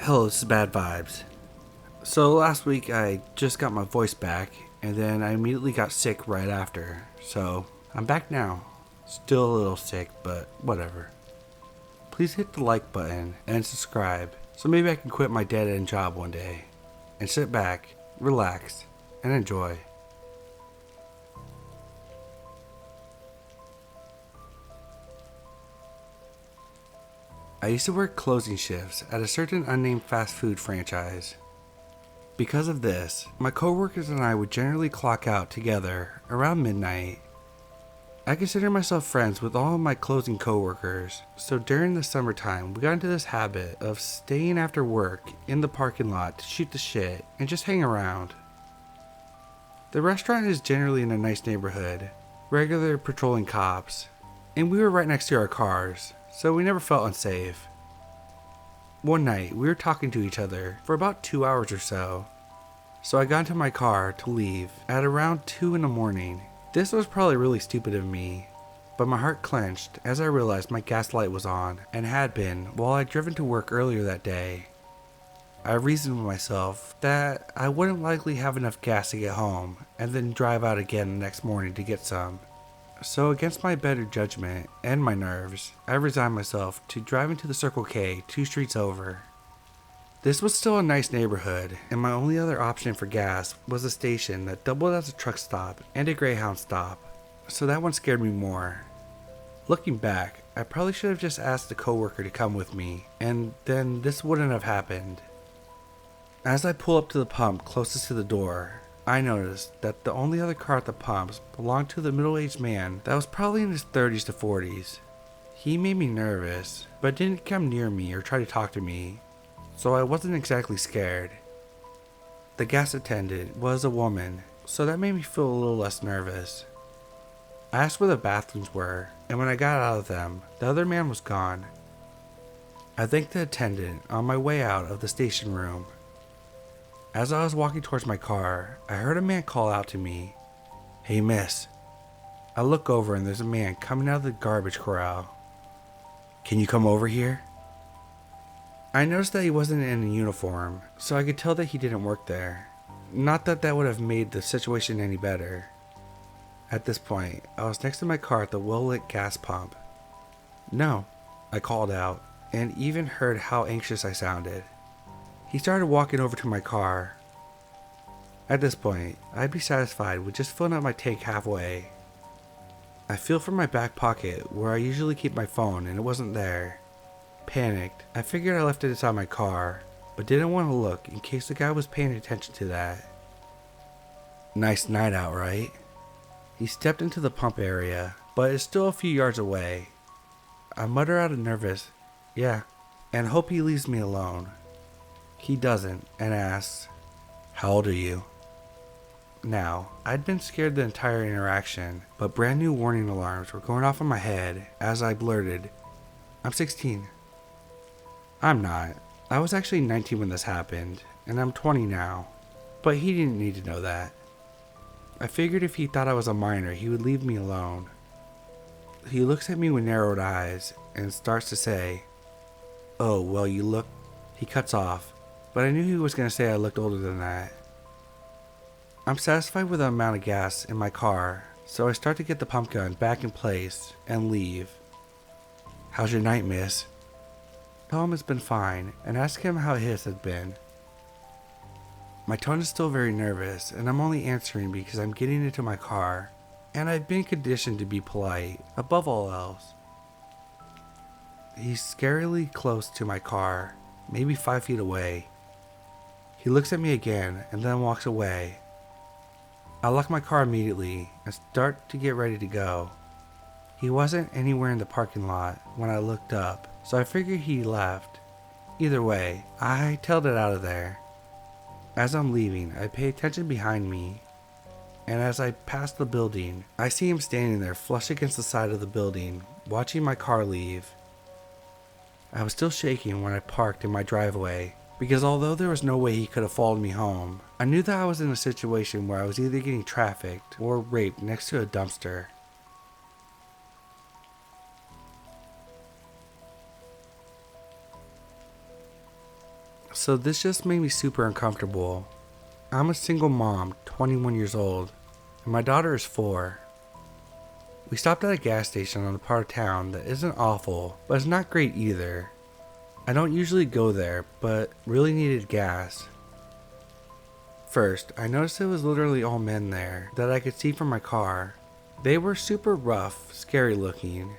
Hello, this is Bad Vibes. So last week I just got my voice back, and then I immediately got sick right after. So I'm back now. Still a little sick, but whatever. Please hit the like button and subscribe so maybe I can quit my dead end job one day and sit back, relax, and enjoy. I used to work closing shifts at a certain unnamed fast food franchise. Because of this, my coworkers and I would generally clock out together around midnight. I consider myself friends with all of my closing coworkers, so during the summertime we got into this habit of staying after work in the parking lot to shoot the shit and just hang around. The restaurant is generally in a nice neighborhood, regular patrolling cops, and we were right next to our cars, so we never felt unsafe. One night, we were talking to each other for about 2 hours or so I got into my car to leave at around 2 in the morning. This was probably really stupid of me, but my heart clenched as I realized my gas light was on and had been while I'd driven to work earlier that day. I reasoned with myself that I wouldn't likely have enough gas to get home and then drive out again the next morning to get some. So against my better judgment and my nerves, I resigned myself to driving to the Circle K 2 streets over. This was still a nice neighborhood, and my only other option for gas was a station that doubled as a truck stop and a Greyhound stop, so that one scared me more. Looking back, I probably should have just asked a coworker to come with me, and then this wouldn't have happened. As I pull up to the pump closest to the door, I noticed that the only other car at the pumps belonged to the middle-aged man that was probably in his 30s to 40s. He made me nervous, but didn't come near me or try to talk to me, so I wasn't exactly scared. The gas attendant was a woman, so that made me feel a little less nervous. I asked where the bathrooms were, and when I got out of them, the other man was gone. I thanked the attendant on my way out of the station room. As I was walking towards my car, I heard a man call out to me, "Hey miss." I look over and there's a man coming out of the garbage corral. "Can you come over here?" I noticed that he wasn't in a uniform, so I could tell that he didn't work there. Not that that would have made the situation any better. At this point, I was next to my car at the well-lit gas pump. "No," I called out, and even heard how anxious I sounded. He started walking over to my car. At this point, I'd be satisfied with just filling up my tank halfway. I feel for my back pocket where I usually keep my phone and it wasn't there. Panicked, I figured I left it inside my car, but didn't want to look in case the guy was paying attention to that. "Nice night out, right?" He stepped into the pump area, but is still a few yards away. I mutter out a nervous, "Yeah," and hope he leaves me alone. He doesn't, and asks, "How old are you?" Now, I'd been scared the entire interaction, but brand new warning alarms were going off in my head as I blurted, "I'm 16. I'm not. I was actually 19 when this happened, and I'm 20 now, but he didn't need to know that. I figured if he thought I was a minor, he would leave me alone. He looks at me with narrowed eyes and starts to say, "Oh, well, you look..." He cuts off, but I knew he was going to say I looked older than that. I'm satisfied with the amount of gas in my car, so I start to get the pump gun back in place and leave. "How's your night, miss?" Tell him it's been fine and ask him how his has been. My tone is still very nervous, and I'm only answering because I'm getting into my car, and I've been conditioned to be polite, above all else. He's scarily close to my car, maybe 5 feet away. He looks at me again and then walks away. I lock my car immediately and start to get ready to go. He wasn't anywhere in the parking lot when I looked up, so I figured he left. Either way, I tailed it out of there. As I'm leaving, I pay attention behind me, and as I pass the building, I see him standing there flush against the side of the building, watching my car leave. I was still shaking when I parked in my driveway, because although there was no way he could have followed me home, I knew that I was in a situation where I was either getting trafficked or raped next to a dumpster. So this just made me super uncomfortable. I'm a single mom, 21 years old, and my daughter is 4. We stopped at a gas station on the part of town that isn't awful, but it's not great either. I don't usually go there, but really needed gas. First, I noticed it was literally all men there that I could see from my car. They were super rough, scary looking.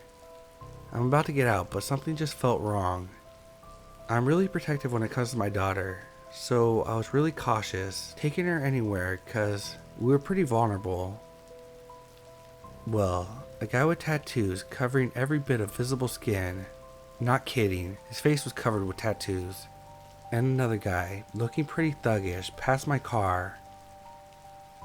I'm about to get out, but something just felt wrong. I'm really protective when it comes to my daughter, so I was really cautious taking her anywhere because we were pretty vulnerable. Well, a guy with tattoos covering every bit of visible skin. Not kidding, his face was covered with tattoos. And another guy, looking pretty thuggish, passed my car.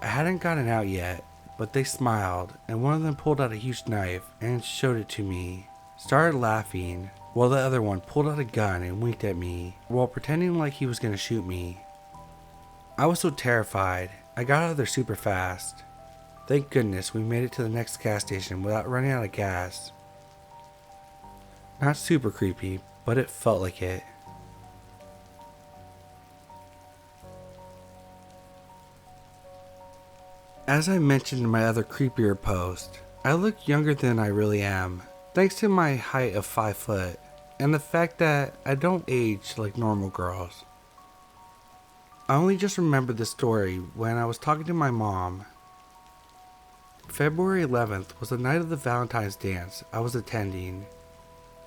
I hadn't gotten out yet, but they smiled, and one of them pulled out a huge knife and showed it to me. Started laughing, while the other one pulled out a gun and winked at me, while pretending like he was gonna shoot me. I was so terrified, I got out of there super fast. Thank goodness we made it to the next gas station without running out of gas. Not super creepy, but it felt like it. As I mentioned in my other creepier post, I look younger than I really am, thanks to my height of 5 foot, and the fact that I don't age like normal girls. I only just remembered this story when I was talking to my mom. February 11th was the night of the Valentine's dance I was attending.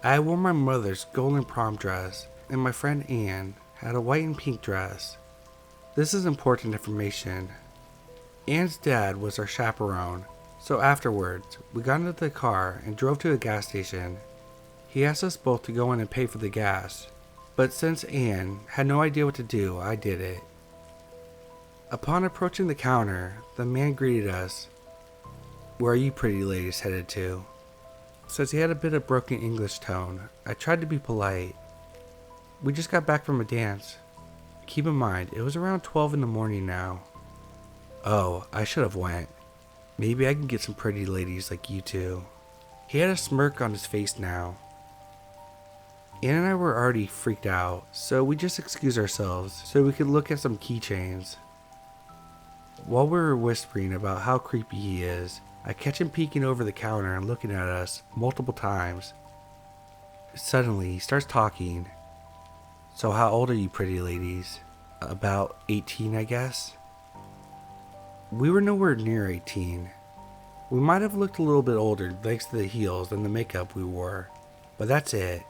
I wore my mother's golden prom dress, and my friend Anne had a white and pink dress. This is important information. Anne's dad was our chaperone, so afterwards, we got into the car and drove to a gas station. He asked us both to go in and pay for the gas, but since Anne had no idea what to do, I did it. Upon approaching the counter, the man greeted us. "Where are you pretty ladies headed to?" Since he had a bit of broken English tone, I tried to be polite. "We just got back from a dance." Keep in mind, it was around 12 in the morning now. "Oh, I should have went. Maybe I can get some pretty ladies like you two." He had a smirk on his face now. Anne and I were already freaked out, so we just excused ourselves so we could look at some keychains. While we were whispering about how creepy he is, I catch him peeking over the counter and looking at us multiple times. Suddenly, he starts talking. "So how old are you pretty ladies?" "About 18, I guess." We were nowhere near 18. We might have looked a little bit older thanks to the heels and the makeup we wore, but that's it.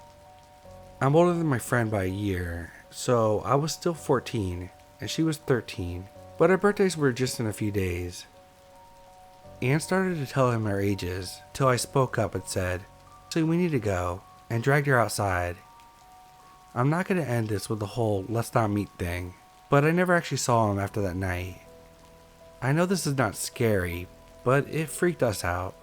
I'm older than my friend by a year, so I was still 14 and she was 13, but our birthdays were just in a few days. Anne started to tell him our ages, till I spoke up and said, "So we need to go," and dragged her outside. I'm not going to end this with the whole let's not meet thing, but I never actually saw him after that night. I know this is not scary, but it freaked us out.